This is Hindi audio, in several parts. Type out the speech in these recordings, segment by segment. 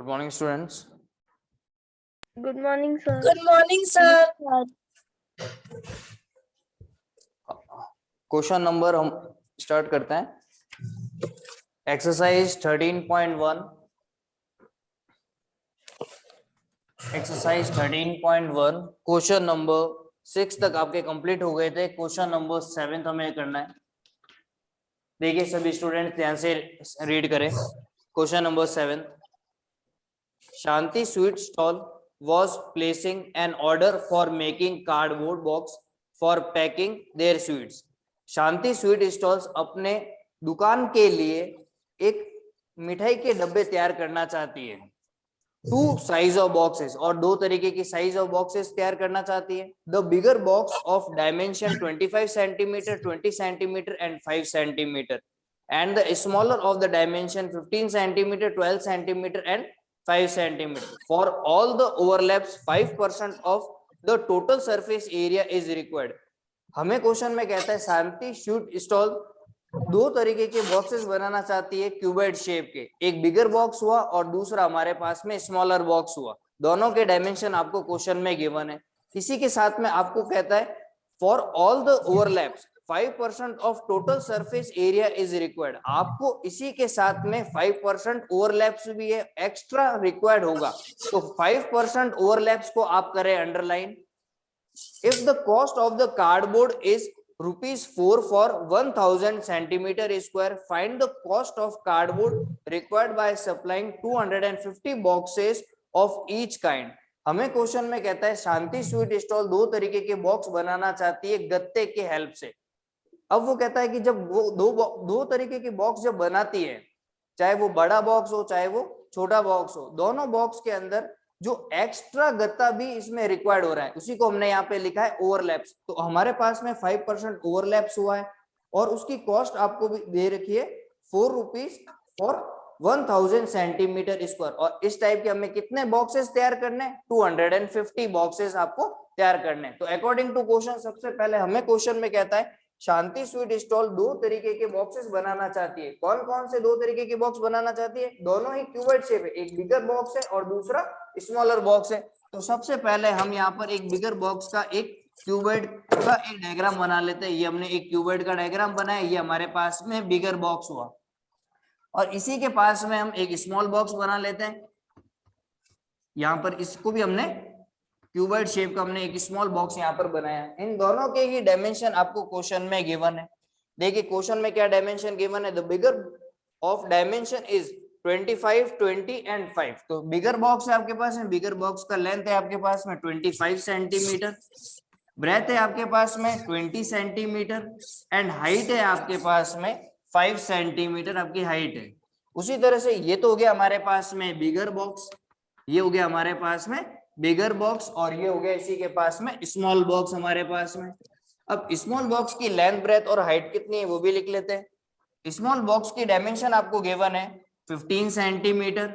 Good morning, students. Good morning, sir. Good morning, sir. Question number हम स्टार्ट करते हैं. एक्सरसाइज 13.1. एक्सरसाइज 13.1 क्वेश्चन नंबर 6 तक आपके कंप्लीट हो गए थे. क्वेश्चन नंबर 7 हमें करना है. देखिए सभी स्टूडेंट ध्यान से रीड करें. Question number 7. Shanti sweet stall was placing an order for making cardboard box for packing their sweets. Shanti sweet stalls अपने दुकान के लिए एक मिठाई के डब्बे तैयार करना चाहती है. टू साइज ऑफ बॉक्सेस, और दो तरीके की साइज ऑफ बॉक्सेस तैयार करना चाहती है. The bigger box of dimension 25 centimetre, 20 centimetre and 5 centimetre and the smaller of the dimension 15 centimeter, 12 centimeter and 5 centimeter. For all the overlaps 5% of the total surface area is required. हमें क्वेश्चन में कहता है शांति स्वीट स्टॉल दो तरीके के बॉक्सेस बनाना चाहती है क्यूबॉइड शेप के. एक बिगर बॉक्स हुआ और दूसरा हमारे पास में स्मॉलर बॉक्स हुआ. दोनों के डायमेंशन आपको क्वेश्चन में गिवन है. इसी के साथ में आपको कहता है for all the overlaps 5% of total surface area is required. आपको इसी के साथ में 5% ओवरलैप्स भी है एक्स्ट्रा रिक्वायर्ड होगा. तो 5% ओवरलैप्स को आप करें underline. If the cost of the cardboard is ₹4 for 1000 centimeter square, find the cost of cardboard required by supplying 250 boxes of each kind. हमें क्वेश्चन में कहता है शांति स्वीट स्टॉल दो तरीके के बॉक्स बनाना चाहती है गत्ते के हेल्प से. अब वो कहता है कि जब वो दो तरीके की बॉक्स जब बनाती है, चाहे वो बड़ा बॉक्स हो चाहे वो छोटा बॉक्स हो, दोनों बॉक्स के अंदर जो एक्स्ट्रा गत्ता भी इसमें रिक्वायर्ड हो रहा है उसी को हमने यहाँ पे लिखा है ओवरलैप्स. तो हमारे पास में 5% ओवरलैप्स हुआ है और उसकी कॉस्ट आपको भी दे रखी है ₹4 फॉर 1000 सेंटीमीटर स्क्वायर. और इस टाइप के हमें कितने बॉक्सेस तैयार करने हैं? 250 बॉक्सेस आपको तैयार करने हैं. तो अकॉर्डिंग टू क्वेश्चन सबसे पहले हमें क्वेश्चन में कहता है शांति स्वीट स्टॉल दो तरीके के बॉक्सेस बनाना चाहती है. कौन कौन से दो तरीके के बॉक्स बनाना चाहती है? दोनों ही क्यूबॉइड शेप है. एक बिगर बॉक्स है और दूसरा स्मॉलर बॉक्स है. तो सबसे पहले हम यहाँ पर एक बिगर बॉक्स का एक क्यूबॉइड का एक डायग्राम बना लेते हैं. ये हमने एक क्यूबॉइड का डायग्राम बनाया. ये हमारे पास में बिगर बॉक्स हुआ और इसी के पास में हम एक स्मॉल बॉक्स बना लेते हैं. यहाँ पर इसको भी हमने क्यूबॉइड शेप का हमने एक स्मॉल बॉक्स यहाँ पर बनाया. इन दोनों के ही डायमेंशन आपको क्वेश्चन में गिवन है. देखिए क्वेश्चन में क्या डायमेंशन गिवन है. The bigger of dimension is 25, 20 and 5. तो बिगर बॉक्स है आपके पास में. बिगर बॉक्स का लेंथ है आपके पास में 25 सेंटीमीटर, ब्रेथ है आपके पास में 20 सेंटीमीटर एंड हाइट है आपके पास में 5 सेंटीमीटर आपकी हाइट है. उसी तरह से ये तो हो गया हमारे पास में बिगर बॉक्स, ये हो गया हमारे पास में बिगर बॉक्स और ये हो गया इसी के पास में स्मॉल बॉक्स हमारे पास में. अब स्मॉल बॉक्स की लेंथ ब्रेथ और हाइट कितनी है वो भी लिख लेते हैं. स्मॉल बॉक्स की डायमेंशन आपको गिवन है 15 सेंटीमीटर,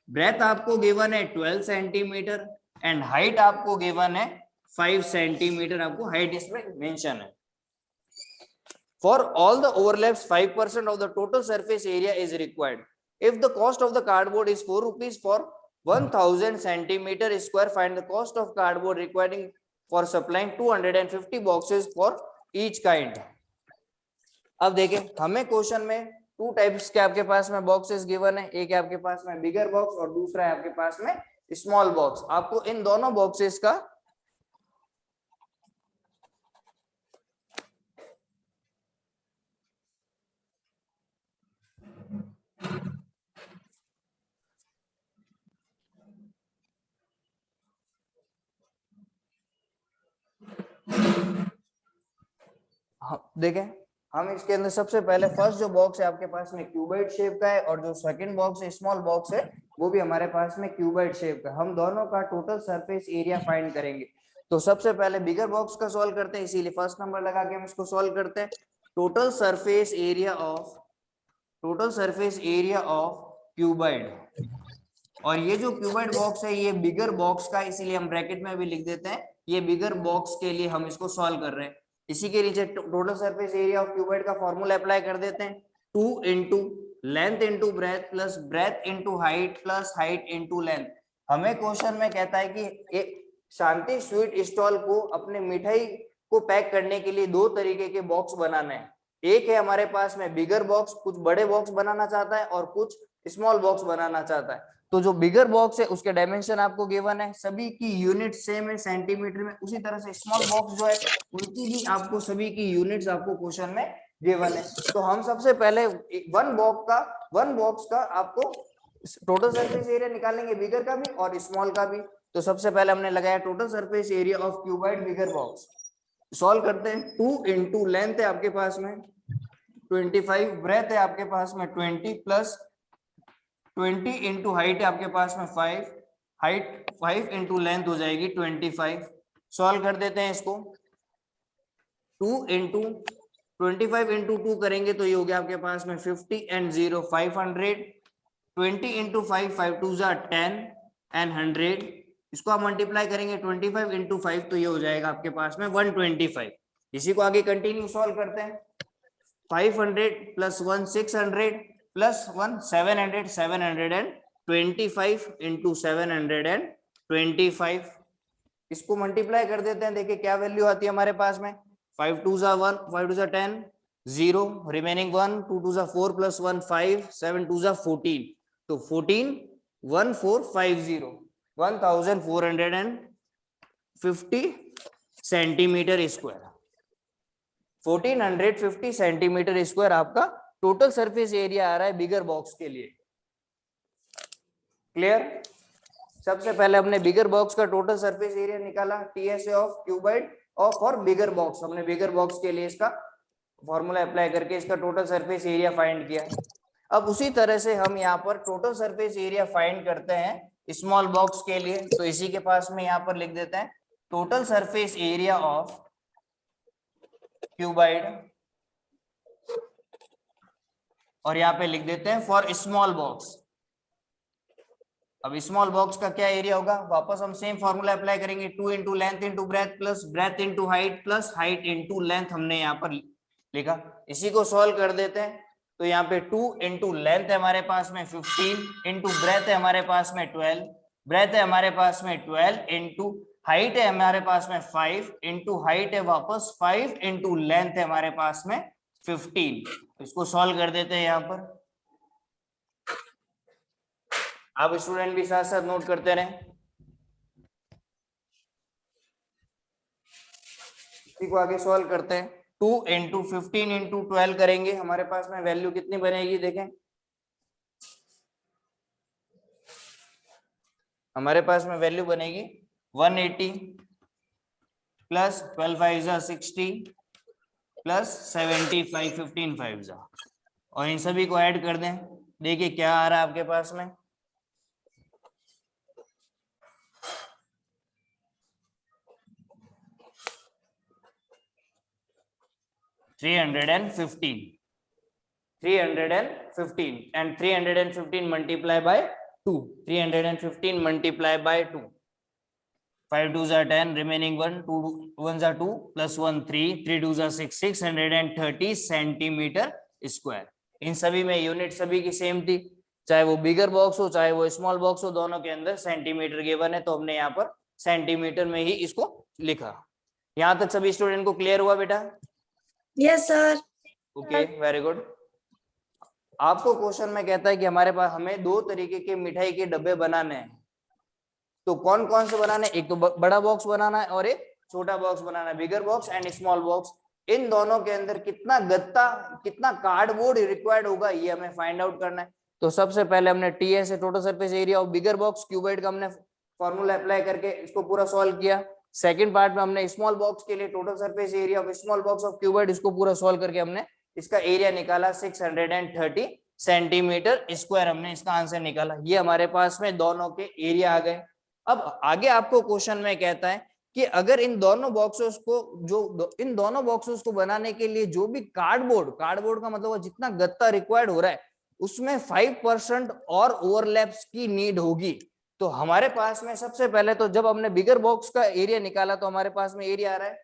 ब्रेथ आपको गिवन है 12 सेंटीमीटर एंड हाइट आपको गिवन है 5 सेंटीमीटर. आपको हाइट इसमें मेंशन है. For all the overlaps 5% of the total surface area is required. If the cost of the cardboard is ₹4 for 1000 centimeter square, find the cost of cardboard requiring for supplying 250 boxes for each kind. अब देखें हमें क्वेश्चन में टू टाइप्स के आपके पास में बॉक्सेस गिवन है. एक है आपके पास में बिगर बॉक्स और दूसरा है आपके पास में स्मॉल बॉक्स. आपको इन दोनों बॉक्सेस का देखें हम इसके अंदर सबसे पहले फर्स्ट जो बॉक्स है आपके पास में क्यूबॉइड शेप का है और जो सेकंड बॉक्स है स्मॉल बॉक्स है वो भी हमारे पास में क्यूबॉइड शेप का. हम दोनों का टोटल सरफेस एरिया फाइंड करेंगे. तो सबसे पहले बिगर बॉक्स का सॉल्व करते हैं, इसीलिए फर्स्ट नंबर लगा के हम इसको सॉल्व करते हैं. Total surface area of cuboid, और ये जो क्यूबॉइड बॉक्स है ये बिगर बॉक्स का, इसीलिए हम ब्रैकेट में भी लिख देते हैं ये बिगर बॉक्स के लिए हम इसको सॉल्व कर रहे हैं. इसी के नीचे total surface area of cuboid का फॉर्मूला अप्लाई कर देते हैं. 2 into length into breadth plus breadth into height plus height into length. हमें क्वेश्चन में कहता है कि एक शांति स्वीट स्टॉल को अपने मिठाई को पैक करने के लिए दो तरीके के बॉक्स बनाने हैं। एक है हमारे पास में बिगर बॉक्स, कुछ बड़े बॉक्स बनाना चाहता है, और कुछ स्मॉल बॉक्स बनाना चाहता है। तो जो बिगर बॉक्स है उसके डायमेंशन आपको गिवन है, सभी की यूनिट सेम है सेंटीमीटर में। उसी तरह से स्मॉल बॉक्स जो है उनकी भी आपको सभी की यूनिट्स आपको क्वेश्चन में गिवन है। तो हम सबसे पहले वन बॉक्स का आपको टोटल सरफेस एरिया निकालेंगे, बिगर का भी और स्मॉल का भी। तो सबसे पहले हमने लगाया total surface area of cuboid bigger box. Solve करते हैं। 2 इंटू लेंथ है आपके पास में 25, ब्रेथ है आपके पास में 20 प्लस 20 इंटू हाइट है आपके पास में 5, हाइट 5 इंटू लेंथ हो जाएगी 25। सॉल्व कर देते हैं इसको। 2 इंटू 25 इंटू 2 करेंगे तो ये हो गया आपके पास में 50 एंड 0 500। 20 इंटू 5 5 2 जा 10 एंड 100। इसको आप मल्टीप्लाई करेंगे 25 इंटू 5 तो ये हो जाएगा आपके पास में 125। इसी को आगे कंटिन्यू सॉल्व करते हैं। 500 प्लस 1 600 प्लस 1 700 725 इंटू 725। इसको मल्टीप्लाई कर देते हैं, देखिए क्या वैल्यू आती है हमारे पास में। 5 2 जा 1 5 2 जा 10 0 रिमेनिंग 1 2 2 जा 4 प्लस 1 5 7 2 जा 14। तो 14 1450 1450 सेंटीमीटर स्क्वायर। 1450 सेंटीमीटर स्क्वायर आपका टोटल सरफेस एरिया आ रहा है बिगर बॉक्स के लिए। क्लियर? सबसे पहले हमने बिगर बॉक्स का टोटल सरफेस एरिया निकाला, TSA of cuboid of for bigger box. हमने बिगर बॉक्स के लिए इसका फॉर्मूला अप्लाई करके इसका टोटल सरफेस एरिया फाइंड किया। अब उसी तरह से हम यहाँ पर टोटल सरफेस एरिया फाइंड करते हैं स्मॉल बॉक्स के लिए। तो इसी के पास में यहाँ पर लिख देते हैं total surface area of cuboid, और यहाँ पे लिख देते हैं फॉर स्मॉल बॉक्स। अब स्मॉल बॉक्स का क्या एरिया होगा, वापस हम सेम फॉर्मूला अप्लाई करेंगे। 2 into length into breadth plus breadth into height plus height into length हमने यहाँ पर लिखा। इसी को सॉल्व कर देते हैं। तो यहाँ पे 2 इंटू लेंथ है हमारे पास में 15 इंटू ब्रेथ है हमारे पास में 12, ब्रेथ है हमारे पास में 12 इंटू हाइट है हमारे पास में 5 इंटू हाइट है वापस 5 इंटू लेंथ है हमारे पास में 15। इसको सॉल्व कर देते हैं यहाँ पर। आप स्टूडेंट भी साथ साथ नोट करते रहें। इसी को आगे सॉल्व करते हैं। 2 इंटू 15 इंटू 12 करेंगे, हमारे पास में वैल्यू कितनी बनेगी देखें। हमारे पास में वैल्यू बनेगी 180 प्लस 12 5 जा 60 प्लस 75 15 5 जा, और इन सभी को ऐड कर दें। देखिए क्या आ रहा है आपके पास में 315 and 315 multiply by 2, 315 multiply by 2, 5 2s are 10 remaining 1 2 1s are 2 plus 1 3 3 2s are 6 630 centimetre square. इन सभी में यूनिट सभी की सेम थी, चाहे वो बिगर बॉक्स हो चाहे वो स्मॉल बॉक्स हो, दोनों के अंदर सेंटीमीटर गिवन है। तो हमने यहाँ पर सेंटीमीटर में ही इसको लिखा। यहाँ तक सभी स्टूडेंट को क्लियर हुआ बेटा? Yes sir. Okay very good. आपको क्वेश्चन में कहता है कि हमारे पास हमें दो तरीके के मिठाई के डब्बे बनाने हैं। तो कौन कौन से बनाने हैं, एक तो बड़ा बॉक्स बनाना है और एक छोटा बॉक्स बनाना है, bigger box and small box. इन दोनों के अंदर कितना गत्ता कितना कार्डबोर्ड रिक्वायर्ड होगा ये हमें फाइंड आउट करना है। तो सबसे पहले हमने TS total surface area of bigger box cuboid का हमने फॉर्मूला अप्लाई करके इसको पूरा सॉल्व किया। सेकंड पार्ट में हमने स्मॉल बॉक्स के लिए total surface area of small box of cuboid, इसको पूरा सॉल्व करके हमने इसका एरिया निकाला 630 सेंटीमीटर स्क्वायर, हमने इसका आंसर निकाला। ये हमारे पास में दोनों के एरिया आ गए। अब आगे आपको क्वेश्चन में कहता है कि अगर इन दोनों बॉक्सेस को बनाने के लिए जो भी कार्डबोर्ड का मतलब जितना गत्ता रिक्वायर्ड हो रहा है उसमें 5% और ओवरलैप्स की नीड होगी। तो हमारे पास में सबसे पहले तो जब हमने बिगर बॉक्स का एरिया निकाला तो हमारे पास में एरिया आ रहा है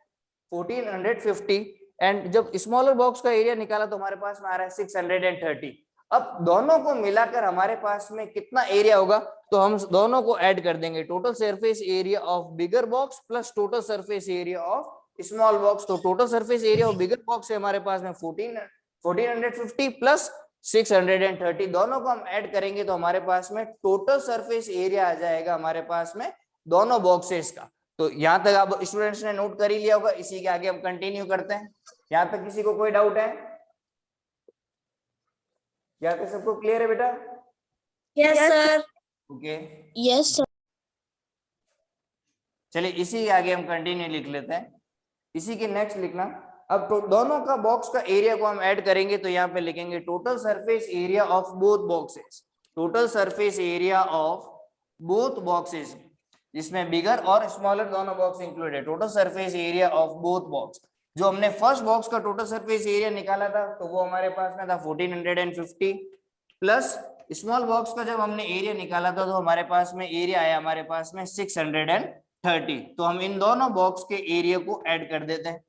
1450 एंड जब स्मॉलर बॉक्स का एरिया निकाला तो हमारे पास में आ रहा है 630। अब दोनों को मिलाकर हमारे पास में कितना एरिया होगा, तो हम दोनों को ऐड कर देंगे, total surface area of bigger box plus total surface area of small box. तो total surface area of bigger box है हमारे पास में 1450 प्लस 630, दोनों को हम ऐड करेंगे तो हमारे पास में टोटल सरफेस एरिया आ जाएगा हमारे पास में दोनों बॉक्सेस का। तो यहाँ तक आप स्टूडेंट्स ने नोट कर ही लिया होगा, इसी के आगे हम कंटिन्यू करते हैं। यहाँ तक किसी को कोई डाउट है? यहाँ तक सबको क्लियर है बेटा? Yes, sir. Okay, Yes, sir. चलिए इसी के आगे हम कंटिन्यू लिख लेते हैं। इसी के नेक्स्ट लिखना, अब तो दोनों का बॉक्स का एरिया को हम ऐड करेंगे तो यहाँ पे लिखेंगे total surface area of both boxes, total surface area of both boxes, जिसमें बिगर और स्मॉलर दोनों बॉक्स इंक्लूडेड है। Total surface area of both box, जो हमने फर्स्ट बॉक्स का टोटल सरफेस एरिया निकाला था तो वो हमारे पास में था 1450 प्लस स्मॉल बॉक्स का जब हमने एरिया निकाला था तो हमारे पास में एरिया आया हमारे पास में 630। तो हम इन दोनों बॉक्स के एरिया को ऐड कर देते हैं,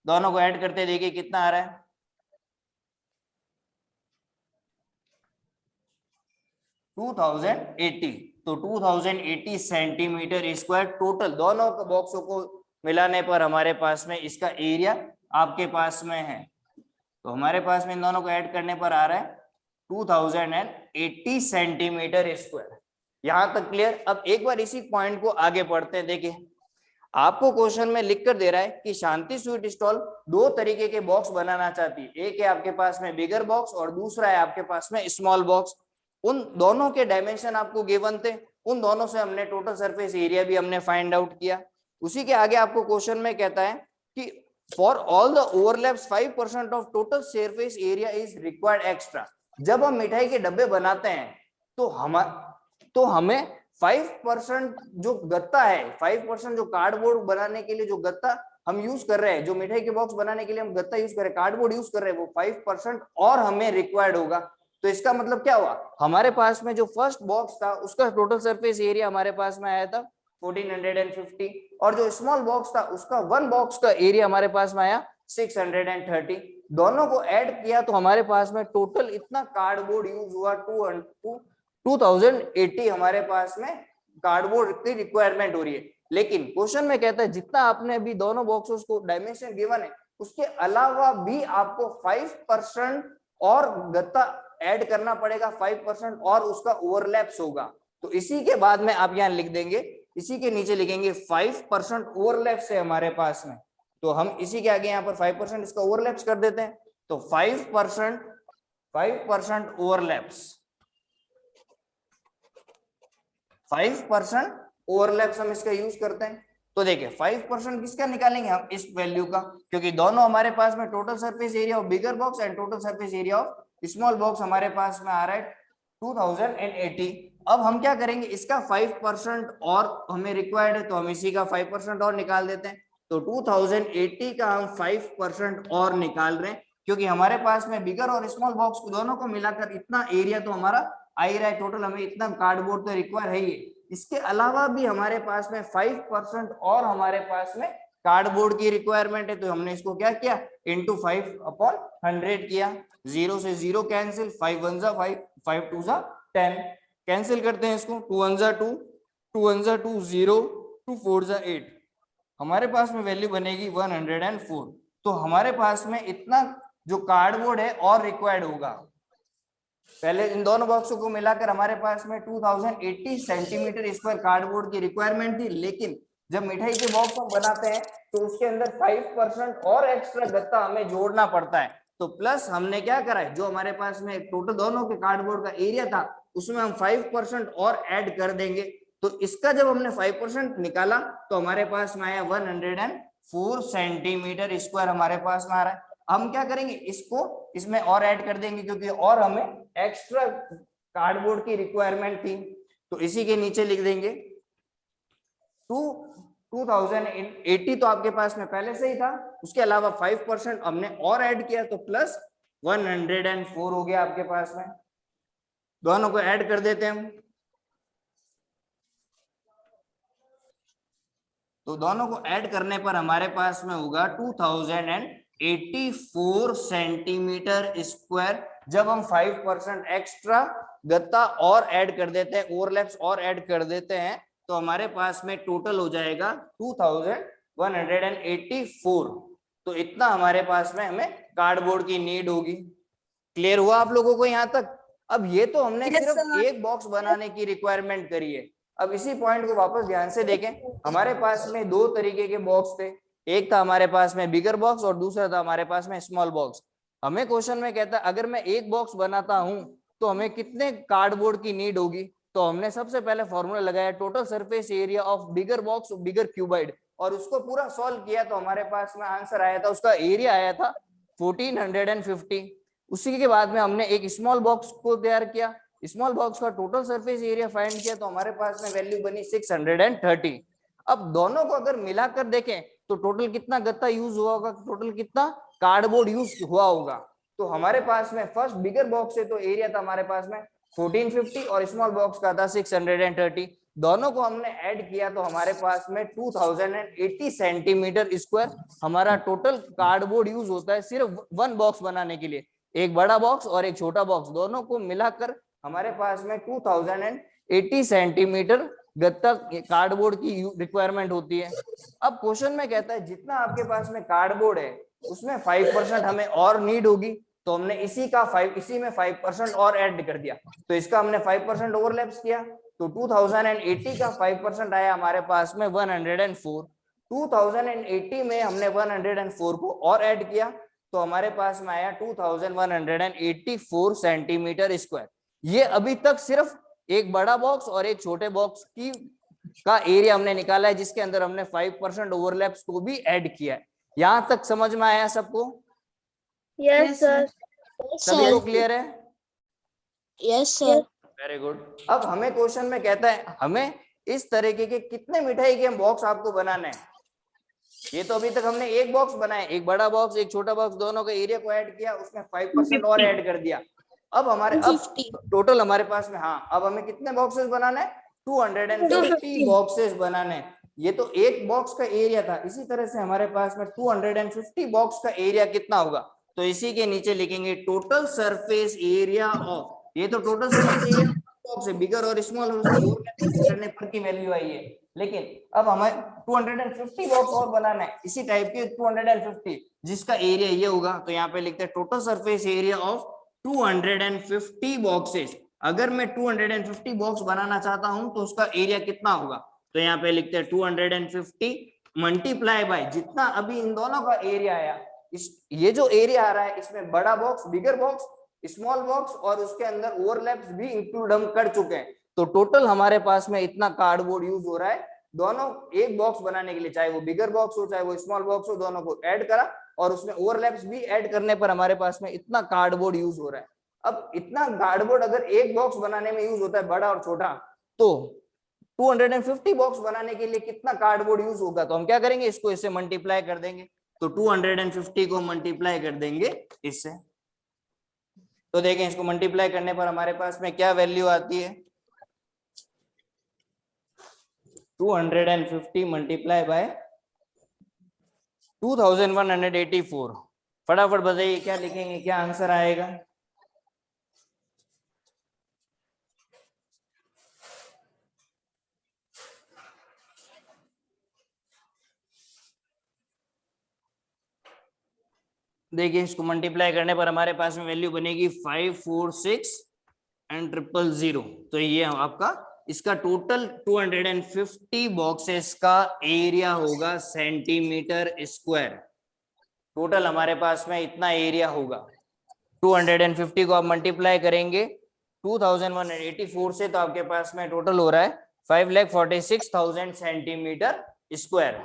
दोनों को ऐड करते देखिए कितना आ रहा है, 2080। तो 2080 सेंटीमीटर स्क्वायर टोटल दोनों बॉक्सों को मिलाने पर हमारे पास में इसका एरिया आपके पास में है। तो हमारे पास में इन दोनों को ऐड करने पर आ रहा है 2080 सेंटीमीटर स्क्वायर। यहां तक क्लियर? अब एक बार इसी पॉइंट को आगे पढ़ते हैं। देखिए आपको क्वेश्चन में लिख कर दे रहा है कि शांति स्वीट स्टॉल दो तरीके के बॉक्स बनाना चाहती है, एक है आपके पास में बिगर बॉक्स और दूसरा है आपके पास में स्मॉल बॉक्स। उन दोनों के डायमेंशन आपको गिवन थे, उन दोनों से हमने टोटल सरफेस एरिया भी हमने फाइंड आउट किया। उसी के आगे आपको क्वेश्चन में कहता है कि for all the overlaps 5% of total surface area is required extra. जब हम मिठाई के डब्बे बनाते हैं तो हमें 5% जो गत्ता है, 5% जो कार्डबोर्ड बनाने के लिए जो गत्ता हम यूज कर रहे हैं, जो मिठाई के बॉक्स बनाने के लिए हम गत्ता यूज कर रहे हैं, कार्डबोर्ड यूज कर रहे हैं, वो 5% और हमें रिक्वायर्ड होगा। तो इसका मतलब क्या हुआ, हमारे पास में जो फर्स्ट बॉक्स था उसका टोटल सरफेस एरिया हमारे पास में आया था 1450 और जो स्मॉल बॉक्स था उसका वन बॉक्स का एरिया हमारे पास में आया 630। दोनों को ऐड किया तो हमारे पास में टोटल इतना कार्डबोर्ड यूज हुआ 2080 हमारे पास में कार्डबोर्ड की रिक्वायरमेंट हो रही है। लेकिन क्वेश्चन में कहता है जितना आपने अभी दोनों बॉक्सेस को डायमेंशन गिवन है उसके अलावा भी आपको 5% और गत्ता ऐड करना पड़ेगा, 5% और उसका ओवरलैप्स होगा। तो इसी के बाद में आप यहाँ लिख देंगे, इसी के नीचे लिखेंगे 5% ओवरलैप्स है हमारे पास में। तो हम इसी के आगे यहाँ पर 5% इसका ओवरलैप्स कर देते हैं। तो 5% ओवरलैप्स, 5% ओवरलैप्स हम इसका यूज करते हैं। तो देखिए 5% किसका निकालेंगे हम, इस वैल्यू का, क्योंकि दोनों हमारे पास में total surface area of bigger box and total surface area of small box हमारे पास में आ रहा है 2080। अब हम क्या करेंगे, इसका 5% और हमें रिक्वायर्ड है तो हम इसी का 5% और निकाल देते हैं। तो 2080 का हम 5% और निकाल रहे हैं, क्योंकि हमारे पास में बिगर और स्मॉल बॉक्स दोनों को मिलाकर इतना एरिया तो हमारा आ ही रहा है, टोटल हमें इतना कार्डबोर्ड तो रिक्वायर है ही। इसके अलावा भी हमारे पास में 5% और हमारे पास में कार्डबोर्ड की रिक्वायरमेंट है। तो हमने इसको क्या किया, इंटू 5/100 किया। 0 से 0 कैंसिल, 5 1 जा 5, 5 2 जा 10, कैंसिल करते हैं इसको, 2 1 जा 2, 2 1 जा 2, 0, 2 4 जा 8, हमारे पास में वैल्यू बनेगी 104। तो हमारे पास में इतना जो कार्डबोर्ड है और रिक्वायर्ड होगा। पहले इन दोनों बॉक्सों को मिलाकर हमारे पास में 2080 सेंटीमीटर स्क्वायर कार्डबोर्ड की रिक्वायरमेंट थी, लेकिन जब मिठाई के बॉक्स हम बनाते हैं तो उसके अंदर 5% और एक्स्ट्रा गत्ता हमें जोड़ना पड़ता है। तो प्लस हमने क्या करा है, जो हमारे पास में टोटल दोनों के कार्डबोर्ड का एरिया था उसमें हम 5% और ऐड कर देंगे। तो इसका जब हमने 5% निकाला तो हमारे पास में आया 104 सेंटीमीटर स्क्वायर हमारे पास में आ रहा है। हम क्या करेंगे, इसको इसमें और ऐड कर देंगे, क्योंकि और हमें एक्स्ट्रा कार्डबोर्ड की रिक्वायरमेंट थी। तो इसी के नीचे लिख देंगे 2080 तो आपके पास में पहले से ही था, उसके अलावा 5% हमने और ऐड किया तो प्लस 104 हो गया आपके पास में। दोनों को ऐड कर देते हैं हम, तो दोनों को ऐड करने पर हमारे पास में होगा 2084 सेंटीमीटर स्क्वायर जब हम 5% एक्स्ट्रा गत्ता और ऐड कर देते हैं, ओवरलैप्स और ऐड कर देते हैं, तो हमारे पास में टोटल हो जाएगा 2184। तो इतना हमारे पास में हमें कार्डबोर्ड की नीड होगी। क्लियर हुआ आप लोगों को यहाँ तक? अब ये तो हमने Yes, सिर्फ sir. एक बॉक्स बनाने की रिक्वायरमेंट करी है। अब इसी पॉइंट को वापस ध्यान से देखें, हमारे पास में दो तरीके के बॉक्स थे, एक था हमारे पास में बिगर बॉक्स और दूसरा था हमारे पास में स्मॉल बॉक्स। हमें क्वेश्चन में कहता है अगर मैं एक बॉक्स बनाता हूं तो हमें कितने कार्डबोर्ड की नीड होगी। तो हमने सबसे पहले फॉर्मूला लगाया total surface area of bigger box bigger cuboid, और उसको पूरा सॉल्व किया तो हमारे पास में आंसर आया था, उसका एरिया आया था 1450। उसी के बाद में हमने एक स्मॉल बॉक्स को तैयार किया, स्मॉल बॉक्स का टोटल सरफेस एरिया फाइंड किया तो हमारे पास में वैल्यू बनी 630। अब दोनों को अगर मिलाकर देखें तो टोटल कितना गत्ता यूज हुआ होगा, टोटल कितना कार्डबोर्ड यूज हुआ होगा। तो हमारे पास में फर्स्ट बिगर बॉक्स है तो एरिया था हमारे पास में 1450 और स्मॉल बॉक्स का था 630। दोनों को हमने ऐड किया तो हमारे पास में 2080 सेंटीमीटर स्क्वायर हमारा टोटल कार्डबोर्ड यूज होता है सिर्फ वन बॉक्स बनाने के लिए। एक बड़ा बॉक्स और एक छोटा बॉक्स दोनों को मिलाकर हमारे पास में 2080 सेंटीमीटर गत्ता कार्डबोर्ड की रिक्वायरमेंट होती है। अब क्वेश्चन में कहता है जितना आपके पास में कार्डबोर्ड है उसमें 5% हमें और नीड होगी, तो हमने इसी में 5% और ऐड कर दिया, तो इसका हमने 5% ओवरलैप्स किया तो 2080 का 5% आया हमारे पास में 104। 2080 में हमने 104 को और ऐड किया तो हमारे पास में आया 2184 सेंटीमीटर स्क्वायर। ये अभी तक सिर्फ एक बड़ा बॉक्स और एक छोटे बॉक्स की का एरिया हमने निकाला है जिसके अंदर हमने 5% ओवरलैप्स को भी ऐड किया है। यहां तक समझ में आया सबको? Yes, sir. सभी को क्लियर है? Yes, sir. Very good. अब हमें क्वेश्चन में कहता है हमें इस तरीके के कितने मिठाई के बॉक्स आपको बनाने हैं। ये तो अभी तक हमने एक बॉक्स बनाया, एक बड़ा बॉक्स एक छोटा बॉक्स, दोनों का एरिया को ऐड किया, उसमें 5% और ऐड कर दिया। अब हमारे टोटल हमारे पास में, हाँ, अब हमें कितने बॉक्सेस बनाने हैं? 250 बॉक्सेस बनाने हैं। ये तो एक बॉक्स का एरिया था, इसी तरह से हमारे पास में 250 बॉक्स का एरिया कितना होगा, तो इसी के नीचे लिखेंगे टोटल सरफेस एरिया ऑफ, ये तो टोटल सरफेस एरिया बॉक्स है, बिगर और स्मॉल करने पर की वैल्यू आई है। लेकिन अब हमें 250 बॉक्स और बनाना है इसी टाइप के 250 जिसका एरिया ये होगा, तो यहाँ पे लिखते हैं total surface area of 250 boxes. अगर मैं 250 बॉक्स बनाना चाहता हूं तो उसका एरिया कितना होगा, तो यहाँ पे लिखते हैं 250 मल्टीप्लाई बाय जितना अभी इन दोनों का एरिया आया, ये जो एरिया आ रहा है इसमें बड़ा box bigger box small box और उसके अंदर ओवरलैप्स भी इंक्लूड हम कर चुके हैं। तो टोटल हमारे पास में इतना कार्डबोर्ड यूज हो रहा है दोनों एक बॉक्स बनाने के लिए, चाहे वो बिगर बॉक्स हो चाहे वो स्मॉल बॉक्स हो, दोनों को ऐड करा और उसमें ओवरलैप्स भी ऐड करने पर हमारे पास में इतना कार्डबोर्ड यूज हो रहा है। अब इतना कार्डबोर्ड अगर एक बॉक्स बनाने में यूज होता है बड़ा और छोटा, तो 250 बॉक्स बनाने के लिए कितना कार्डबोर्ड यूज होगा, तो हम क्या करेंगे इसको इससे मल्टीप्लाई कर देंगे, तो 250 को मल्टीप्लाई कर देंगे इससे। तो देखें इसको मल्टीप्लाई करने पर हमारे पास में क्या वैल्यू आती है, 250 मल्टीप्लाई बाय 2184। फटाफट बताइए क्या लिखेंगे, क्या आंसर आएगा? देखिए इसको मल्टीप्लाई करने पर हमारे पास में वैल्यू बनेगी 546 एंड 000। तो ये आपका इसका टोटल 250 बॉक्सेस का एरिया होगा सेंटीमीटर स्क्वायर। टोटल हमारे पास में इतना एरिया होगा। 250 को आप मल्टीप्लाई करेंगे 2184 से, तो आपके पास में टोटल हो रहा है 5,46,000 सेंटीमीटर स्क्वायर।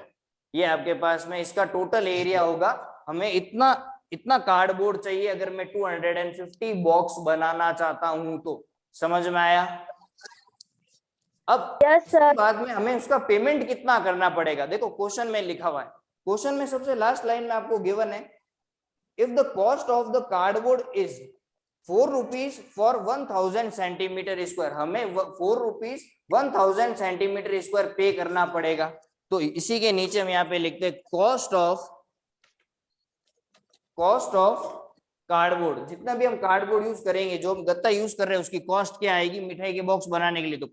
ये आपके पास में इसका टोटल एरिया होगा। हमें इतना कार्डबोर्ड चाहिए अगर मैं 250 बॉक्स बनाना चाहता हूं तो। समझ में आया? अब बाद में हमें उसका पेमेंट कितना करना पड़ेगा, देखो क्वेश्चन में लिखा हुआ है, क्वेश्चन में सबसे लास्ट लाइन में आपको गिवन है, if the cost of the cardboard is 4 rupees for 1000 centimetre square, हमें 4 रुपीज 1000 सेंटीमीटर स्क्वायर पे करना पड़ेगा। तो इसी के नीचे हम यहाँ पे लिखते हैं कॉस्ट ऑफ कार्डबोर्ड, जितना भी हम कार्डबोर्ड यूज करेंगे, जो हम गत्ता यूज कर रहे हैं, उसकी कॉस्ट क्या आएगी मिठाई के बॉक्स बनाने के लिए? तो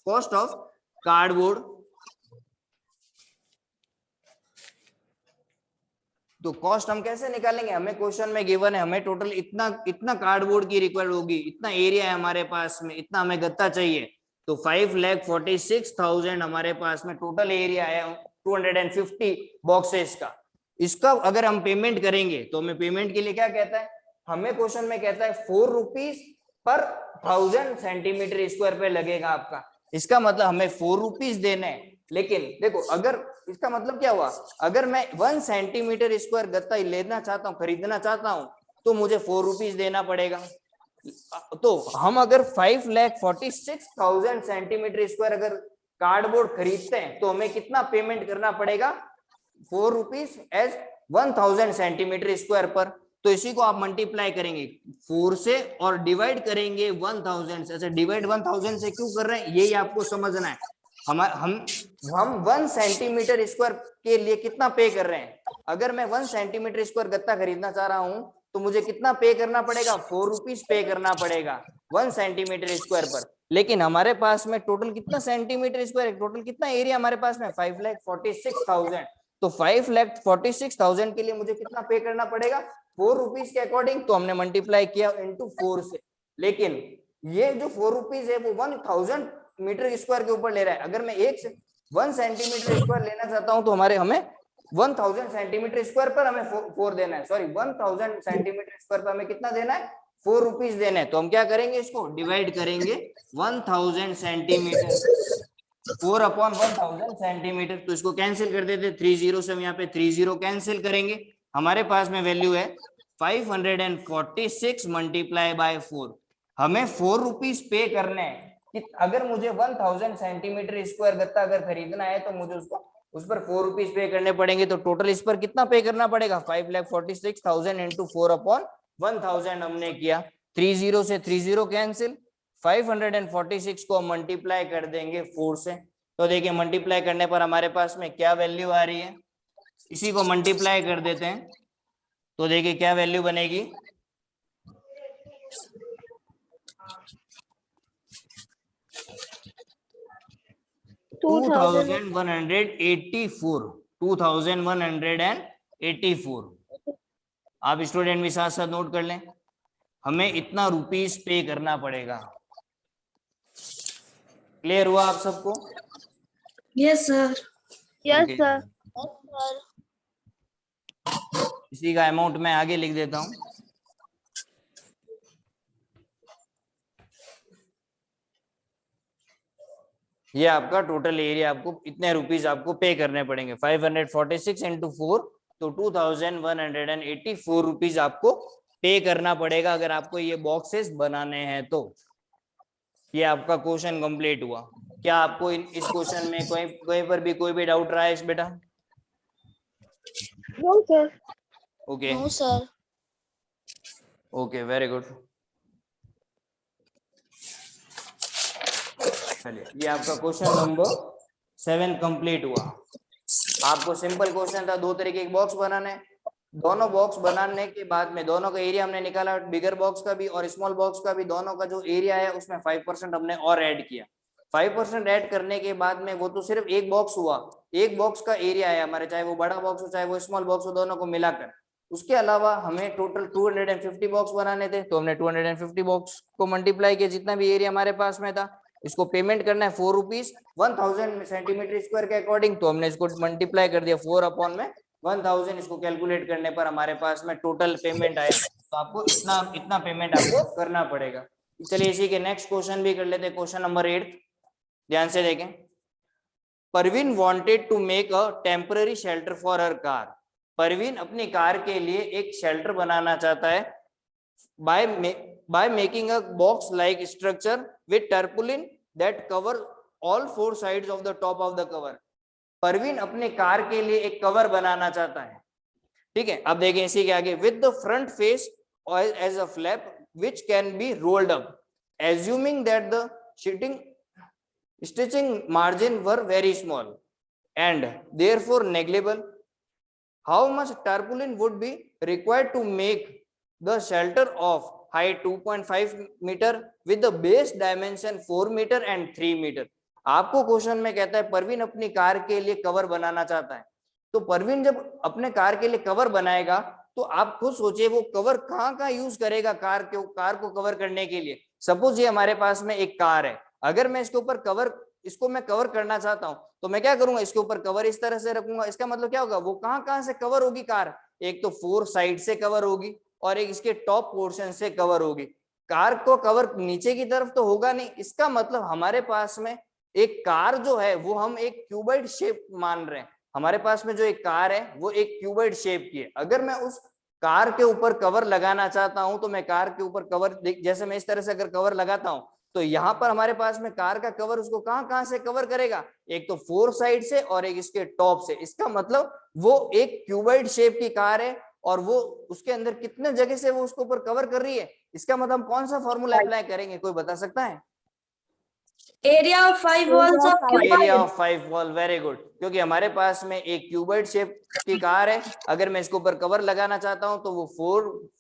कॉस्ट ऑफ कार्डबोर्ड। तो कॉस्ट हम कैसे निकालेंगे? हमें क्वेश्चन में गिवन है, हमें टोटल इतना इतना कार्डबोर्ड की रिक्वायर्ड होगी, इतना एरिया है हमारे पास में, इतना हमें गत्ता चाहिए। तो 5,46,000 हमारे पास में टोटल एरिया है 250 बॉक्सेस का। इसका अगर हम पेमेंट करेंगे तो हमें पेमेंट के लिए क्या कहता है? हमें क्वेश्चन में कहता है 4 रुपीज पर 1000 सेंटीमीटर स्क्वायर पे लगेगा आपका। इसका मतलब हमें 4 रुपीज देना है। लेकिन देखो, अगर इसका मतलब क्या हुआ, अगर मैं 1 सेंटीमीटर स्क्वायर गत्ता लेना चाहता हूँ, खरीदना चाहता हूँ, तो मुझे 4 रुपीज देना पड़ेगा। तो हम अगर 5,46,000 सेंटीमीटर स्क्वायर अगर कार्डबोर्ड खरीदते हैं तो हमें कितना पेमेंट करना पड़ेगा? 4 रुपीज एज 1000 सेंटीमीटर स्क्वायर पर। तो इसी को आप मल्टीप्लाई करेंगे 4 से और डिवाइड करेंगे 1000 से। अच्छा, डिवाइड 1000 से क्यों कर रहे हैं, यही आपको समझना है। हम 1 सेंटीमीटर स्क्वायर के लिए कितना पे कर रहे हैं? अगर मैं 1 सेंटीमीटर स्क्वायर गत्ता खरीदना चाह रहा हूं तो मुझे कितना पे करना पड़ेगा? 4 रुपीज पे करना पड़ेगा 1 सेंटीमीटर स्क्वायर पर। लेकिन हमारे पास में टोटल कितना सेंटीमीटर स्क्वायर, टोटल कितना एरिया हमारे पास में? 5,46,000। तो 5,46,000 के लिए मुझे कितना पे करना पड़ेगा? 4 रुपीज के अकॉर्डिंग। तो हमने मल्टीप्लाई किया इंटू 4 से। लेकिन ये जो 4 रुपीज है वो 1000 मीटर स्क्वायर के ऊपर ले रहा है। अगर मैं 1 सेंटीमीटर स्क्वायर लेना चाहता हूं तो हमें 1000 सेंटीमीटर स्क्वायर पर हमें 4 देना है। सॉरी, 1000 सेंटीमीटर स्क्वायर पर हमें कितना देना है? 4 रुपीज देना है। तो हम क्या करेंगे, इसको डिवाइड करेंगे 1000 सेंटीमीटर, 4 अपॉन 1000 सेंटीमीटर। तो इसको कैंसिल कर देते, 30 से हम यहाँ पे 30 कैंसिल करेंगे। हमारे पास में वैल्यू है 546 मल्टीप्लाई बाय 4। हमें 4 रुपीज पे करने हैं कि अगर मुझे 1000 सेंटीमीटर स्क्वायर गत्ता अगर खरीदना है तो मुझे उसको उस पर 4 रुपीज पे करने पड़ेंगे। तो टोटल इस पर कितना पे करना पड़ेगा? 5,46,000 इंटू 4 अपॉन 1000 हमने किया। 30 से 30 कैंसिल, 546 को मल्टीप्लाई कर देंगे 4 से। तो देखिए, मल्टीप्लाई करने पर हमारे पास में क्या वैल्यू आ रही है, इसी को मल्टीप्लाई कर देते हैं। तो देखिए क्या वैल्यू बनेगी, 2184। आप स्टूडेंट भी साथ साथ नोट कर लें, हमें इतना रुपीस पे करना पड़ेगा। क्लियर हुआ आप सबको? Yes sir. Yes, Okay. sir. इसी का अमाउंट मैं आगे लिख देता हूं। ये आपका टोटल एरिया, आपको इतने रुपीस आपको पे करने पड़ेंगे। 546 इंटू 4 तो 2184 रुपीज आपको पे करना पड़ेगा अगर आपको ये बॉक्सेस बनाने हैं। तो ये आपका क्वेश्चन कंप्लीट हुआ। क्या आपको इस क्वेश्चन में कहीं पर भी कोई भी डाउट रहा है इस बेटा? No, sir. Okay No, sir. Okay, very good. चलिए, ये आपका क्वेश्चन नंबर 7 कंप्लीट हुआ। आपको सिंपल क्वेश्चन था, 2 तरीके के बॉक्स बनाने। दोनों बॉक्स बनाने के बाद में दोनों का एरिया हमने निकाला, बिगर बॉक्स का भी और स्मॉल बॉक्स का भी। दोनों का जो एरिया है उसमें 5% हमने और ऐड किया। 5% ऐड करने के बाद में वो तो सिर्फ एक बॉक्स हुआ, एक बॉक्स का एरिया है हमारे, चाहे वो बड़ा बॉक्स हो चाहे वो स्मॉल बॉक्स हो, दोनों को मिलाकर। उसके अलावा हमें टोटल 250 बॉक्स बनाने थे। तो हमने 250 बॉक्स को मल्टीप्लाई किया, जितना भी एरिया हमारे पास में था। इसको पेमेंट करना है 4 रुपीज 1000 सेंटीमीटर स्क्वायर के अकॉर्डिंग। तो हमने इसको मल्टीप्लाई कर दिया 4 अपॉन में 1000। इसको कैलकुलेट करने पर हमारे पास में टोटल पेमेंट आया। तो आपको इतना पेमेंट आपको करना पड़ेगा। चलिए इसी के नेक्स्ट क्वेश्चन भी कर लेते हैं। क्वेश्चन नंबर 8 ध्यान से देखें। Parveen wanted to make a temporary shelter for her car. Parveen अपनी कार के लिए एक शेल्टर बनाना चाहता है by making a box like structure with tarpaulin that cover all 4 sides of the top of the cover। Parveen अपने कार के लिए एक कवर बनाना चाहता है, ठीक है। अब देखें इसी के आगे, with the front face as a flap which can be rolled up, assuming that the stitching margin were very small and therefore negligible, how much tarpaulin would be required to make the shelter of height 2.5 metre with the base dimension 4 metre and 3 metre. आपको क्वेश्चन में कहता है परवीन अपनी कार के लिए कवर बनाना चाहता है। तो परवीन जब अपने कार के लिए कवर बनाएगा तो आप खुद सोचिए वो कवर कहाँ कहाँ यूज करेगा कार को कवर करने के लिए। सपोज ये हमारे पास में एक कार है, अगर मैं इसको मैं कवर करना चाहता हूं तो मैं क्या करूंगा, इसके ऊपर कवर इस तरह से रखूंगा। इसका मतलब क्या होगा, वो कहाँ कहाँ से कवर होगी कार, एक तो 4 साइड से कवर होगी और एक इसके टॉप पोर्शन से कवर होगी। कार को कवर नीचे की तरफ तो होगा नहीं। इसका मतलब हमारे पास में एक कार जो है वो हम एक क्यूबॉइड शेप मान रहे हैं। हमारे पास में जो एक कार है वो एक क्यूबॉइड शेप की है। अगर मैं उस कार के ऊपर कवर लगाना चाहता हूं तो मैं कार के ऊपर कवर, जैसे मैं इस तरह से अगर कवर लगाता हूं तो यहाँ पर हमारे पास में कार का कवर उसको कहाँ कहाँ से कवर करेगा, एक तो 4 साइड से और एक इसके टॉप से। इसका मतलब वो एक क्यूबॉइड शेप की कार है और वो उसके अंदर कितने जगह से वो उसके ऊपर कवर कर रही है। इसका मतलब हम कौन सा फॉर्मूला अप्लाई करेंगे, कोई बता सकता है? Area of 5 walls of area of 5 wall, very good. क्योंकि हमारे पास में एक क्यूबॉइड शेप की कार है, अगर मैं इसके ऊपर कवर लगाना चाहता हूं तो वो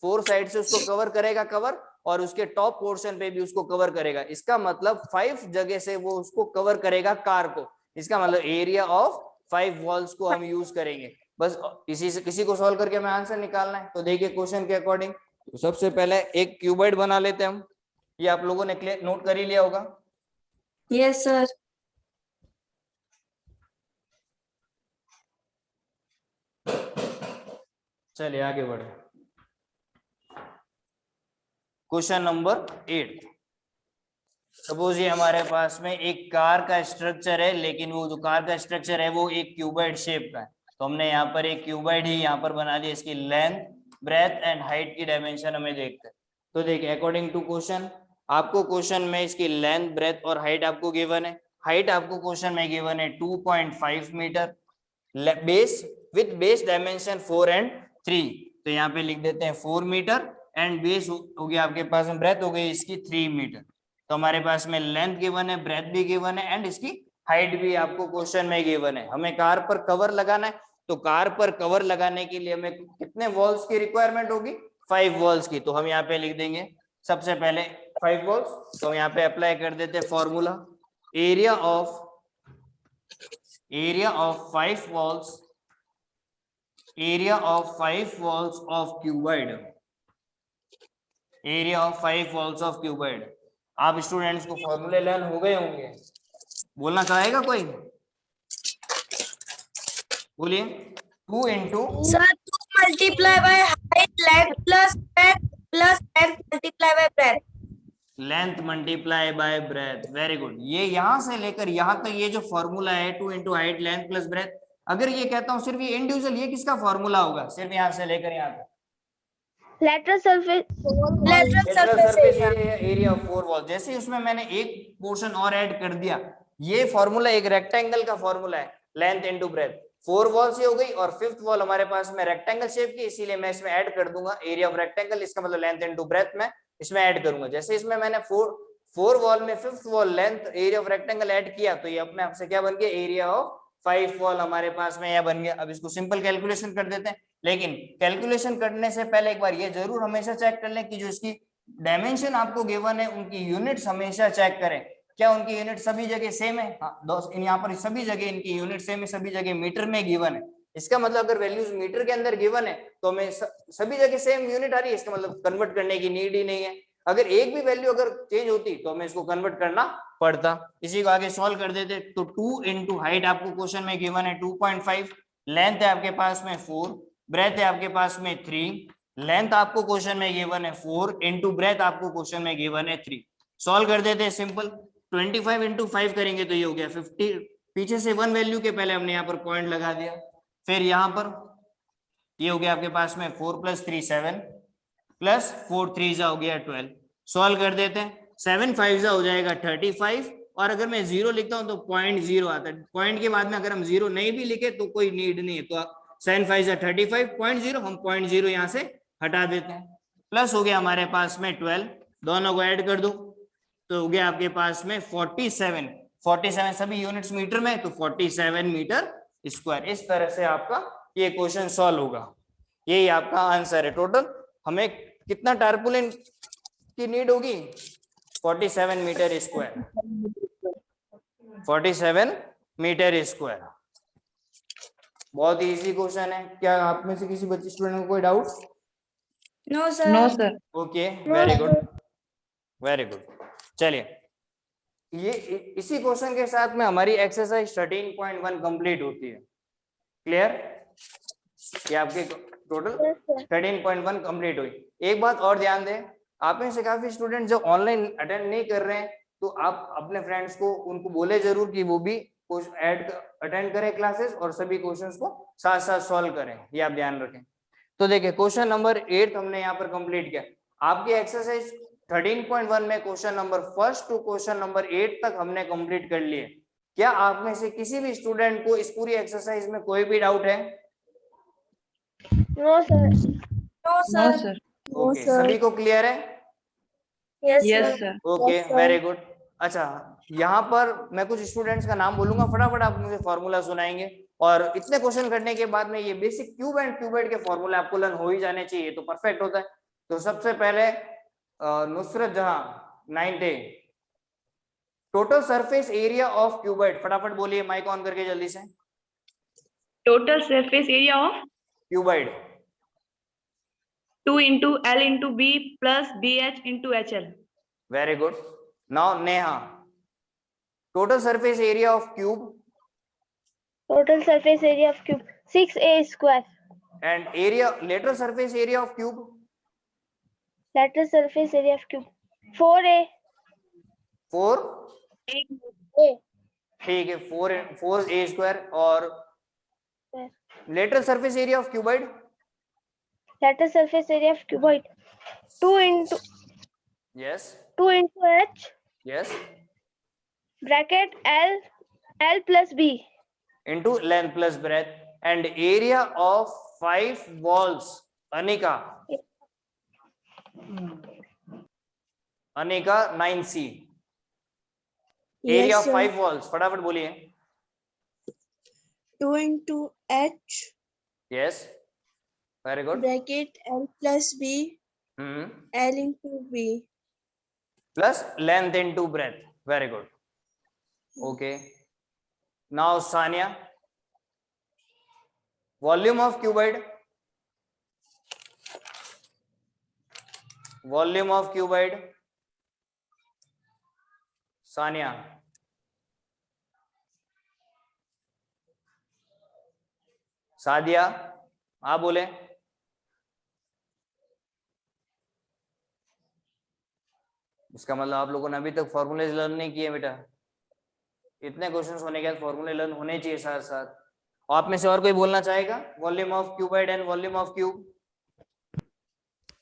4 साइड से उसको कवर करेगा कवर और उसके टॉप पोर्शन पे भी उसको कवर करेगा। इसका मतलब 5 जगह से वो उसको कवर करेगा कार को। इसका मतलब एरिया ऑफ 5 वॉल्स को हम यूज करेंगे। बस किसी को सॉल्व करके हमें आंसर निकालना है। तो देखिए क्वेश्चन के अकॉर्डिंग तो सबसे पहले एक क्यूबॉइड बना लेते हैं हम। ये आप लोगों ने नोट कर ही लिया होगा। Yes sir. चलिए आगे बढ़े। Question number 8। सपोज ये हमारे पास में एक कार का स्ट्रक्चर है, लेकिन वो जो कार का स्ट्रक्चर है वो एक क्यूबॉइड शेप का है। तो हमने यहाँ पर एक क्यूबॉइड ही यहाँ पर बना दिया। इसकी लेंथ, ब्रेथ एंड हाइट की डायमेंशन हमें देखते हैं। तो देखिए अकॉर्डिंग टू क्वेश्चन, आपको क्वेश्चन में इसकी लेंथ, ब्रेथ और हाइट आपको गिवन है। हाइट आपको क्वेश्चन में गिवन है 2.5 metre, base with base dimension 4 and 3। तो यहाँ पे लिख देते हैं 4 मीटर एंड बेस हो गया आपके पास में, ब्रेथ हो गई इसकी 3 मीटर। तो हमारे पास में लेंथ गिवन है, ब्रेथ भी गिवन है एंड इसकी हाइट भी आपको क्वेश्चन में गिवन है। हमें कार पर कवर लगाना है, तो कार पर कवर लगाने के लिए हमें कितने वॉल्स की रिक्वायरमेंट होगी, 5 वॉल्स की। तो हम यहाँ पे लिख देंगे सबसे पहले 5 वॉल्स। तो हम यहाँ पे अप्लाई कर देते हैं formula, area of 5 walls, area of 5 walls of cuboid, area of 5 walls of cuboid। आप स्टूडेंट्स को फॉर्मूले लर्न हो गए होंगे, बोलना चाहेगा कोई, बोलिए। 2 into sir 2 multiply by height length plus breadth plus length multiply by breath. Length multiply by breath, very good. ये यहां से लेकर यहां तक ये जो फॉर्मूला है 2 into height length plus breadth, अगर ये कहता हूं सिर्फ ये इंडिविजुअल, ये किसका फॉर्मूला होगा, सिर्फ यहां से लेकर यहां तक Lateral surface. Lateral surface area of 4 wall. जैसे उसमें मैंने एक पोर्शन और ऐड कर दिया, ये फॉर्मूला एक रेक्टेंगल का फॉर्मूला है, लेंथ इनटू ब्रेथ। 4 वॉल्स ये हो गई और 5th वॉल हमारे पास में रेक्टेंगल शेप की, इसीलिए मैं इसमें ऐड कर दूंगा एरिया ऑफ रेक्टेंगल। इसका मतलब लेंथ इनटू ब्रेथ में इसमें ऐड करूंगा। जैसे इसमें मैंने 4 वॉल में 5th wall length area of rectangle add किया, तो ये अपने आप से क्या बन गया, एरिया ऑफ 5 वॉल हमारे पास में यह बन गया। अब इसको सिंपल कैलकुलेशन कर देते हैं, लेकिन कैलकुलेशन करने से पहले एक बार ये जरूर हमेशा चेक कर लें कि जो इसकी डायमेंशन आपको गिवन है उनकी यूनिट्स हमेशा चेक करें, क्या उनकी यूनिट सभी जगह सेम है। हाँ दोस्त, यहाँ पर सभी जगह इनकी यूनिट सेम है, सभी जगह मीटर में गिवन है। इसका मतलब अगर वैल्यूज मीटर के अंदर गिवन है तो हमें सभी जगह सेम यूनिट आ रही है, इसका मतलब कन्वर्ट करने की नीड ही नहीं है। अगर एक भी वैल्यू अगर चेंज होती तो हमें इसको कन्वर्ट करना पड़ता। इसी को आगे सॉल्व कर देते। तो 2 into हाइट आपको क्वेश्चन में गिवन है 2.5, लेंथ है आपके पास में 4, ब्रेथ है आपके पास में 3, लेंथ आपको क्वेश्चन में गिवन है 4 into ब्रेथ आपको क्वेश्चन में गिवन है 3। सॉल्व कर देते हैं सिंपल। 25 into 5 करेंगे तो ये हो गया 50। पीछे से 1 वैल्यू के पहले हमने यहाँ पर पॉइंट लगा दिया, फिर यहाँ पर ये हो गया आपके पास में 4 + 3 7 प्लस 4 3 हो गया 12। सॉल्व कर देते हैं, 7 5 हो जाएगा 35, और अगर मैं 0 लिखता हूं तो 0.0 आता है। पॉइंट के बाद में अगर हम 0 नहीं भी लिखे तो कोई नीड नहीं है, तो 7 5 35, 0.0 हम 0.0 यहाँ से हटा देते हैं। प्लस हो गया हमारे पास में 12, दोनों को ऐड कर दो तो हो गया आपके पास में 47 सभी यूनिट्स मीटर में, तो 47 मीटर स्क्वायर। इस तरह से आपका ये क्वेश्चन सॉल्व होगा। यही आपका आंसर है। टोटल हमें कितना टारपुलिन की नीड होगी? 47 मीटर स्क्वायर, 47 मीटर स्क्वायर। बहुत इजी क्वेश्चन है। क्या आप में से किसी बच्चे स्टूडेंट को कोई doubt? No, sir. No, sir. Okay, very good, very good. चलिए, ये इसी क्वेश्चन के साथ में हमारी एक्सरसाइज 13.1 कंप्लीट होती है। क्लियर? ये आपके टोटल 13.1 कंप्लीट हुई। एक बात और ध्यान दें, आप में से काफी स्टूडेंट जो ऑनलाइन अटेंड नहीं कर रहे हैं, तो आप अपने फ्रेंड्स को उनको बोले जरूर कि वो भी अटेंड करें क्लासेस और सभी क्वेश्चंस को साथ साथ सॉल्व करें, ये आप ध्यान रखें। तो देखिए, क्वेश्चन नंबर 8 हमने यहाँ पर कंप्लीट किया। आपकी एक्सरसाइज 13.1 में question number 1 to question number 8 तक हमने कंप्लीट कर लिए। क्या आप में से किसी भी स्टूडेंट को इस पूरी एक्सरसाइज में कोई भी डाउट है? No, sir. No, sir. No, sir. Okay, सभी को क्लियर है? Yes, Yes, sir. sir. Okay, Yes, sir. Very good. अच्छा, यहाँ पर मैं कुछ स्टूडेंट्स का नाम बोलूंगा, फटाफट आप मुझे फॉर्मूला सुनाएंगे। और इतने क्वेश्चन करने के बाद में ये बेसिक क्यूब एंड क्यूबॉइड के फॉर्मूले आपको लर्न हो ही जाने चाहिए, तो परफेक्ट होता है। तो सबसे पहले नुसरत जहां 9th A, total surface area of cuboid, फटाफट बोलिए, माइक ऑन करके जल्दी से। Total surface area of cuboid 2 into L into B plus BH into HL. Very good. Now Neha, total surface area of cube Total surface area of cube 6a square. And area lateral surface area of cube Lateral surface area of cube 4a. 4, A. ठीक है, 4a स्क्वायर। और lateral surface area of cuboid Lateral surface area of cuboid 2 into yes 2 into h yes bracket L plus B. into length plus breadth and area of 5 walls. Anika 9C, area Yes, of sir. 5 walls, फटाफट बोलिए। 2 into H yes, very good. bracket L plus B L into B. Plus length into breadth, very good. Okay, now Sania, volume of cuboid, volume of cuboid, Sania. Sadia, आप बोले। इसका मतलब आप लोगों ने अभी तक फॉर्मूले लर्न नहीं किए बेटा। इतने क्वेश्चंस होने के बाद फॉर्मूले लर्न होने चाहिए साथ साथ। आप में से और कोई बोलना चाहेगा? Volume of cuboid and volume of cube.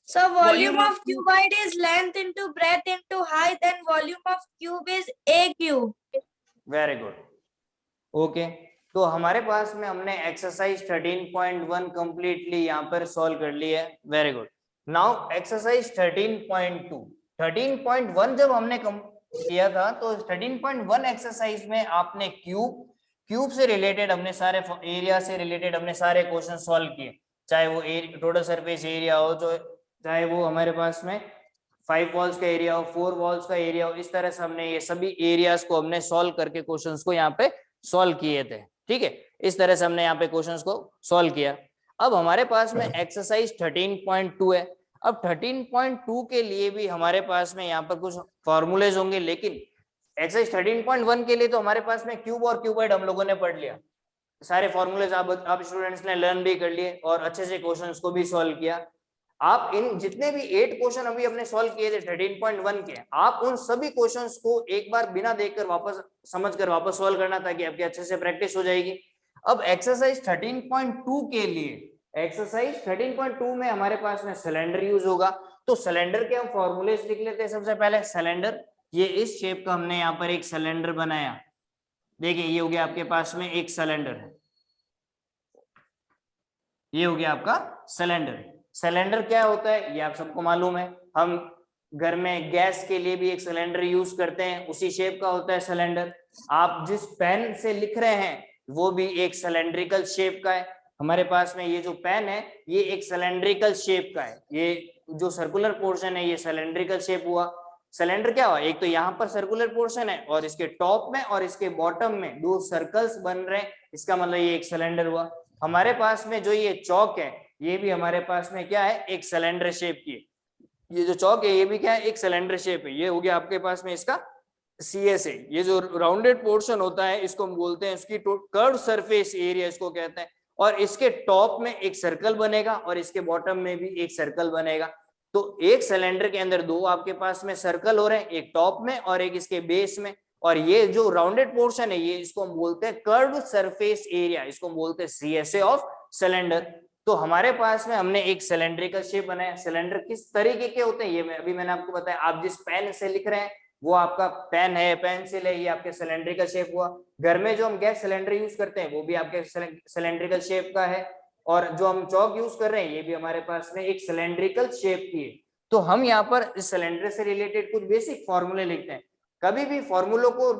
So volume of cuboid is length into breadth into height, and volume of cube is a cube. Very good. Okay, तो हमारे पास में हमने एक्सरसाइज 13.1 कंप्लीटली यहाँ पर सॉल्व कर ली है। Very good. Now exercise 13.2। 13.1 जब हमने किया था तो 13.1 एक्सरसाइज में आपने क्यूब से रिलेटेड हमने सारे एरिया से रिलेटेड हमने सारे क्वेश्चन सॉल्व किए, चाहे वो टोटल सरफेस एरिया हो, जो चाहे वो हमारे पास में 5 वॉल्स का एरिया हो, 4 वॉल्स का एरिया हो। इस तरह से हमने ये सभी एरियाज को हमने सॉल्व करके क्वेश्चंस को यहाँ पे सॉल्व किए थे। ठीक है, इस तरह से हमने यहाँ पे क्वेश्चंस को सॉल्व किया। अब हमारे पास में एक्सरसाइज 13.2 है। अब 13.2 के लिए भी हमारे पास में यहाँ पर कुछ फॉर्मूलेज होंगे, लेकिन एक्सरसाइज 13.1 के लिए तो हमारे पास में क्यूब और क्यूबॉइड हम लोगों ने पढ़ लिया। सारे फॉर्मूलेज आप स्टूडेंट्स ने लर्न भी कर लिए और अच्छे से क्वेश्चंस को भी सॉल्व किया। आप इन जितने भी 8 क्वेश्चन अभी हमने सॉल्व किए थे 13.1 के, आप उन सभी क्वेश्चंस को एक बार बिना देखकर वापस समझकर वापस सॉल्व करना, ताकि आपकी अच्छे से प्रैक्टिस हो जाएगी। अब एक्सरसाइज 13.2 के लिए, एक्सरसाइज 13.2 में हमारे पास में सिलेंडर यूज होगा। तो सिलेंडर के हम फॉर्मूलेज लिख लेते हैं। सबसे पहले सिलेंडर, ये इस शेप का हमने यहाँ पर एक सिलेंडर बनाया। देखिए, ये हो गया आपके पास में एक सिलेंडर, ये हो गया आपका सिलेंडर। सिलेंडर क्या होता है ये आप सबको मालूम है। हम घर में गैस के लिए भी एक सिलेंडर यूज करते हैं, उसी शेप का होता है सिलेंडर। आप जिस पेन से लिख रहे हैं वो भी एक सिलेंड्रिकल शेप का है। हमारे पास में ये जो पेन है ये एक सिलेंड्रिकल शेप का है, ये जो सर्कुलर पोर्शन है ये सिलेंड्रिकल शेप हुआ। सिलेंडर क्या हुआ, एक तो यहाँ पर सर्कुलर पोर्शन है और इसके टॉप में और इसके बॉटम में दो सर्कल्स बन रहे हैं, इसका मतलब ये एक सिलेंडर हुआ। हमारे पास में जो ये चौक है ये भी हमारे पास में क्या है, एक सिलेंडर शेप की, ये जो चौक है ये भी क्या है, एक सिलेंडर शेप है। ये हो गया आपके पास में इसका CSA। ये जो राउंडेड पोर्शन होता है इसको हम बोलते हैं इसकी कर्व सरफेस एरिया इसको कहते हैं। और इसके टॉप में एक सर्कल बनेगा और इसके बॉटम में भी एक सर्कल बनेगा। तो एक सिलेंडर के अंदर दो आपके पास में सर्कल हो रहे हैं, एक टॉप में और एक इसके बेस में। और ये जो राउंडेड पोर्शन है ये इसको हम बोलते हैं कर्व सरफेस एरिया, इसको हम बोलते हैं CSA ऑफ सिलेंडर। तो हमारे पास में हमने एक सिलेंड्रिकल शेप बनाया। सिलेंडर किस तरीके के होते हैं ये अभी मैंने आपको बताया। आप जिस पेन से लिख रहे हैं वो आपका पेन है, पेंसिल है, ये आपके सिलेंड्रिकल शेप हुआ। घर में जो हम गैस सिलेंडर यूज करते हैं वो भी आपके सिलेंड्रिकल शेप का है। और जो हम चौक यूज कर रहे हैं ये भी हमारे पास में एक सिलेंड्रिकल शेप की है। तो हम यहाँ पर इस सिलेंडर से रिलेटेड कुछ बेसिक फॉर्मूले लिखते हैं। कभी भी फॉर्मूलों को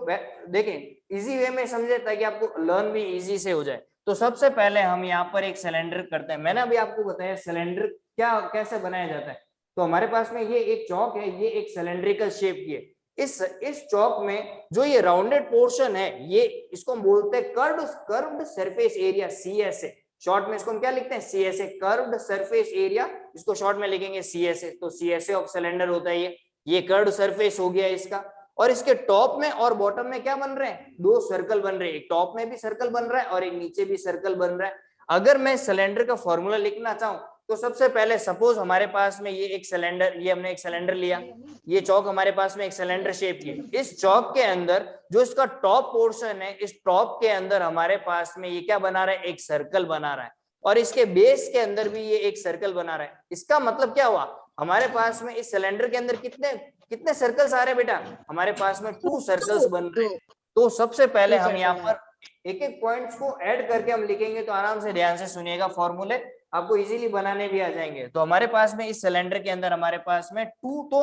देखें इजी वे में समझे ताकि आपको लर्न भी इजी से हो जाए। तो सबसे पहले हम यहाँ पर एक सिलेंडर करते हैं। मैंने अभी आपको बताया सिलेंडर क्या कैसे बनाया जाता है। तो हमारे पास में ये एक चौक है, ये एक सिलेंड्रिकल शेप की है। इस चौक में जो ये राउंडेड पोर्शन है ये इसको हम बोलते हैं curved surface area CSA। Short में इसको हम क्या लिखते हैं, CSA कर्व्ड सरफेस एरिया, इसको शॉर्ट में लिखेंगे CSA। तो CSA ऑफ सिलेंडर होता है ये कर्व्ड सरफेस हो गया इसका। और इसके टॉप में और बॉटम में क्या बन रहे हैं, दो सर्कल बन रहे हैं। एक टॉप में भी सर्कल बन रहा है और एक नीचे भी सर्कल बन रहा है। अगर मैं सिलेंडर का फॉर्मूला लिखना चाहूं तो सबसे पहले सपोज हमारे पास में ये एक सिलेंडर, ये हमने एक सिलेंडर लिया, ये चौक हमारे पास में एक सिलेंडर शेप की। इस चौक के अंदर जो इसका टॉप पोर्शन है, इस टॉप के अंदर हमारे पास में ये क्या बना रहा है, एक सर्कल बना रहा है। और इसके बेस के अंदर भी ये एक सर्कल बना रहा है। इसका मतलब क्या हुआ, हमारे पास में इस सिलेंडर के अंदर कितने सर्कल्स आ रहे हैं बेटा, हमारे पास में 2 सर्कल्स बन रहे हैं। तो सबसे पहले हम यहाँ पर एक एक पॉइंट्स को ऐड करके हम लिखेंगे। तो आराम से ध्यान से सुनिएगा, फॉर्मूले आपको इजीली बनाने भी आ जाएंगे। तो हमारे पास में इस सिलेंडर के अंदर हमारे पास में 2 तो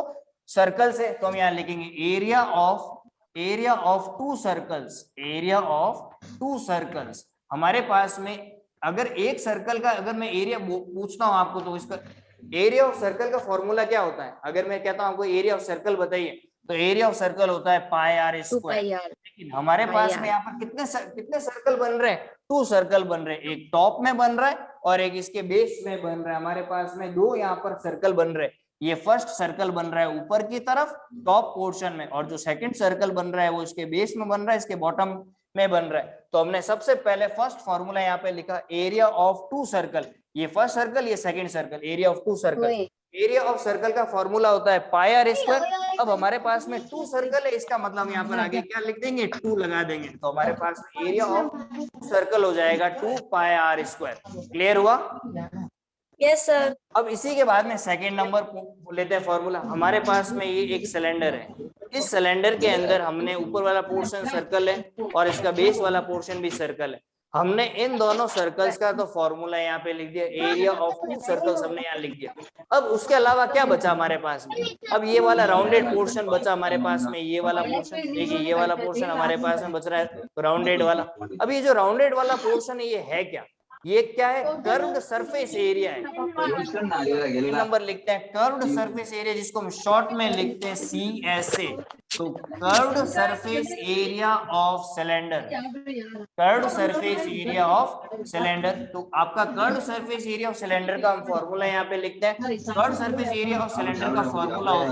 सर्कल्स है। तो हम यहाँ लिखेंगे area of 2 circles, area of 2 circles. हमारे पास में अगर एक सर्कल का अगर मैं एरिया पूछता हूं आपको तो इसका एरिया ऑफ सर्कल का फॉर्मूला क्या होता है। अगर मैं कहता हूं आपको एरिया ऑफ सर्कल बताइए तो एरिया ऑफ सर्कल होता है पाई आर स्क्वायर। लेकिन हमारे पास में यहाँ पर कितने सर्कल बन रहे हैं, 2 सर्कल बन रहे हैं। एक टॉप में बन रहा है और एक इसके बेस में बन रहा है। हमारे पास में 2 यहाँ पर सर्कल बन रहे हैं। ये फर्स्ट सर्कल बन रहा है ऊपर की तरफ टॉप पोर्शन में, और जो सेकंड सर्कल बन रहा है वो इसके बेस में बन रहा है, इसके बॉटम में बन रहा है। तो हमने सबसे पहले फर्स्ट फॉर्मूला यहाँ पे लिखा एरिया ऑफ 2 सर्कल। ये फर्स्ट सर्कल, ये second circle, area of 2 circle. Area of circle का फॉर्मूला होता है पाई आर स्क्वायर। अब हमारे पास में 2 सर्कल है, इसका मतलब यहाँ पर आगे क्या लिख देंगे, 2 लगा देंगे। तो हमारे पास एरिया ऑफ 2 सर्कल हो जाएगा 2 पाई आर स्क्वायर। क्लियर हुआ? Yes sir. अब इसी के बाद में सेकंड नंबर लेते हैं फॉर्मूला। हमारे पास में ये एक सिलेंडर है। इस सिलेंडर के अंदर हमने ऊपर वाला पोर्शन सर्कल है और इसका बेस वाला पोर्शन भी सर्कल है। हमने इन दोनों सर्कल्स का तो फॉर्मूला यहाँ पे लिख दिया, एरिया ऑफ 2 सर्कल्स हमने यहाँ लिख दिया। अब उसके अलावा क्या बचा हमारे पास में, अब ये वाला राउंडेड पोर्शन बचा हमारे पास में। ये वाला पोर्शन देखिए, ये वाला पोर्शन हमारे पास में बच रहा है राउंडेड वाला। अब ये जो राउंडेड वाला पोर्शन है ये है क्या, ये क्या है, कर्व्ड सरफेस एरिया है। नंबर लिखते हैं कर्व्ड सरफेस एरिया, जिसको हम शॉर्ट में लिखते हैं CSA। तो curved surface area of cylinder, curved surface area of cylinder. तो आपका curved surface area of cylinder का हम फॉर्मूला यहाँ पे लिखते हैं। Curved surface area of cylinder का फॉर्मूला होता है